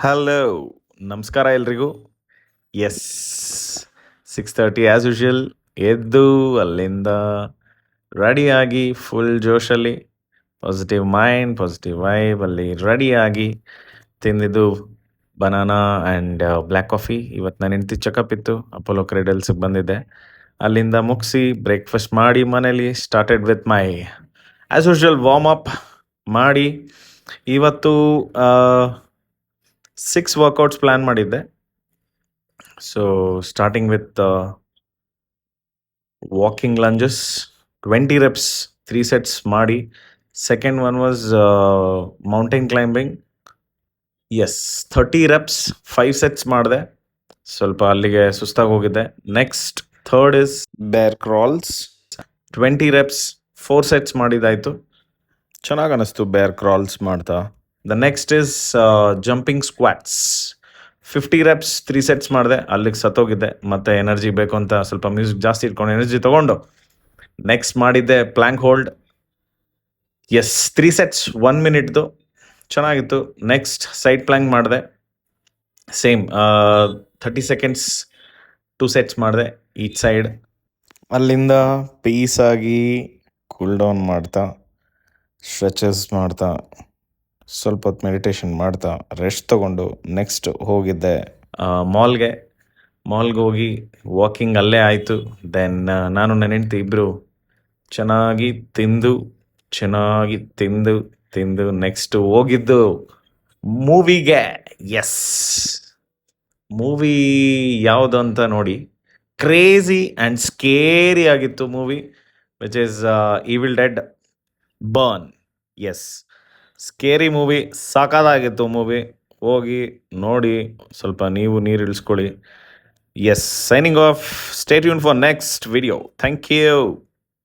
Hello ನಮಸ್ಕಾರ ಎಲ್ರಿಗೂ. S 6:30 as usual ಎದ್ದು ಅಲ್ಲಿಂದ ರೆಡಿಯಾಗಿ ಫುಲ್ ಜೋಶಲ್ಲಿ ಪಾಸಿಟಿವ್ ಮೈಂಡ್ ಪಾಸಿಟಿವ್ ವೈಬ್ ಅಲ್ಲಿ ರೆಡಿಯಾಗಿ ತಿಂದಿದ್ದು ಬನಾನಾ ಆ್ಯಂಡ್ ಬ್ಲ್ಯಾಕ್ ಕಾಫಿ. ಇವತ್ತು ನನ್ನ ಹೆಂಡತಿ ಚೆಕಪ್ ಇತ್ತು, ಅಪೋಲೋ ಕ್ರೆಡಲ್ಸ್ಗೆ ಬಂದಿದ್ದೆ. ಅಲ್ಲಿಂದ ಮುಗಿಸಿ ಬ್ರೇಕ್ಫಾಸ್ಟ್ ಮಾಡಿ ಮನೇಲಿ started with my as usual warm up ಮಾಡಿ ಇವತ್ತು 6 ವರ್ಕೌಟ್ಸ್ ಪ್ಲ್ಯಾನ್ ಮಾಡಿದ್ದೆ. So starting with walking lunges 20 reps 3 sets ಮಾಡಿ. Second one was mountain climbing. As 30 reps 5 sets ಮಾಡಿದೆ. ಸ್ವಲ್ಪ ಅಲ್ಲಿಗೆ ಸುಸ್ತಾಗಿ ಹೋಗಿದ್ದೆ. ನೆಕ್ಸ್ಟ್ ಥರ್ಡ್ ಇಸ್ ಬೇರ್ ಕ್ರಾಲ್ಸ್ 20 reps 4 sets ಮಾಡಿದ್ದಾಯಿತು. ಚೆನ್ನಾಗಿ ಅನ್ನಿಸ್ತು ಬೇರ್ ಕ್ರಾಲ್ಸ್ ಮಾಡ್ತಾ. The next is jumping squats 50 reps 3 sets ಮಾಡಿದೆ. ಅಲ್ಲಿಗೆ ಸತ್ತೋಗಿದ್ದೆ, ಮತ್ತೆ ಎನರ್ಜಿ ಬೇಕು ಅಂತ ಸ್ವಲ್ಪ ಮ್ಯೂಸಿಕ್ ಜಾಸ್ತಿ ಇಟ್ಕೊಂಡು ಎನರ್ಜಿ ತೊಗೊಂಡು ನೆಕ್ಸ್ಟ್ ಮಾಡಿದ್ದೆ plank hold. As 3 sets 1 minute ಚೆನ್ನಾಗಿತ್ತು. ನೆಕ್ಸ್ಟ್ ಸೈಡ್ ಪ್ಲ್ಯಾಂಕ್ ಮಾಡಿದೆ, ಸೇಮ್ 30 seconds 2 sets ಮಾಡಿದೆ ಈಚ್ ಸೈಡ್. ಅಲ್ಲಿಂದ ಪೀಸಾಗಿ ಕೂಲ್ ಡೌನ್ ಮಾಡ್ತಾ ಸ್ಟ್ರೆಚಸ್ ಮಾಡ್ತಾ ಸ್ವಲ್ಪ ಹೊತ್ತು ಮೆಡಿಟೇಷನ್ ಮಾಡ್ತಾ ರೆಸ್ಟ್ ತೊಗೊಂಡು ನೆಕ್ಸ್ಟ್ ಹೋಗಿದ್ದೆ ಮಾಲ್ಗೆ ಹೋಗಿ ವಾಕಿಂಗ್ ಅಲ್ಲೇ ಆಯಿತು. ದೆನ್ ನಾನು ನನ್ನ ಹೆಂಡತಿ ಇಬ್ಬರು ಚೆನ್ನಾಗಿ ತಿಂದು ನೆಕ್ಸ್ಟ್ ಹೋಗಿದ್ದು ಮೂವಿಗೆ. ಎಸ್ ಮೂವಿ ಯಾವುದು ಅಂತ ನೋಡಿ, ಕ್ರೇಜಿ ಆ್ಯಂಡ್ ಸ್ಕೇರಿ ಆಗಿತ್ತು movie, which is Evil Dead Burn. Yes scary movie, ಸಾಕಾಗಿತ್ತು ಮೂವಿ. ಹೋಗಿ ನೋಡಿ ಸ್ವಲ್ಪ ನೀವು ನೀರು ಇಳಿಸ್ಕೊಳ್ಳಿ. Yes signing off. Stay tuned for next video. Thank you.